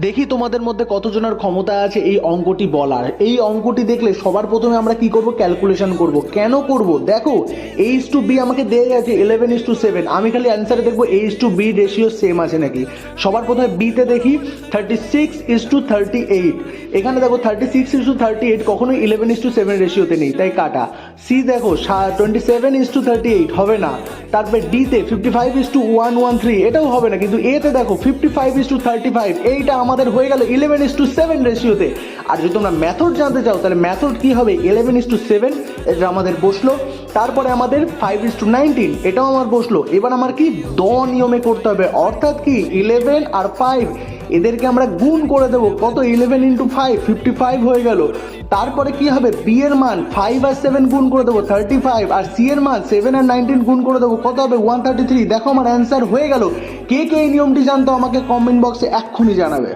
দেখি তোমাদের মধ্যে কতজনের ক্ষমতা আছে এই অঙ্কটি বলার। এই অঙ্কটি দেখলে সবার প্রথমে আমরা কি করব, ক্যালকুলেশন করব। কেন করব, দেখো A:B আমাকে দেয়া আছে 11:7। আমি খালি অ্যান্সারে দেখবো A:B রেশিও সেম আছে নাকি। সবার প্রথমে বিতে দেখি 36:38। এখানে দেখো 36:38 কখনোই 11:7 রেশিওতে নেই, তাই কাটা। সি দেখো 27:38 হবে না। তারপরে ডিতে 55:113 এটাও হবে না, কিন্তু এতে দেখো 55:35 এইটা আমাদের হয়ে গেল 11:7 রেশিওতে। আর যদি তোমরা মেথড জানতে চাও তাহলে মেথড কি হবে, 11:7 এটা আমাদের বসলো। তারপরে আমাদের 5:19 এটাও আমার বসলো। এবার আমার কি দ নিয়মে করতে হবে, অর্থাৎ কি 11 আর 5 এদেরকে আমরা গুণ করে দেবো। কত, 11 × 5 55 হয়ে গেল। তারপরে কি হবে, বি এর মান 5 আর 7 গুণ করে দেবো 35, আর সি এর মান 7 আর 19 গুণ করে দেবো, কত হবে 133। দেখো আমার অ্যান্সার হয়ে গেল। কে কে এই নিয়মটি জানতো আমাকে কমেন্ট বক্সে এক্ষুনি জানাবে।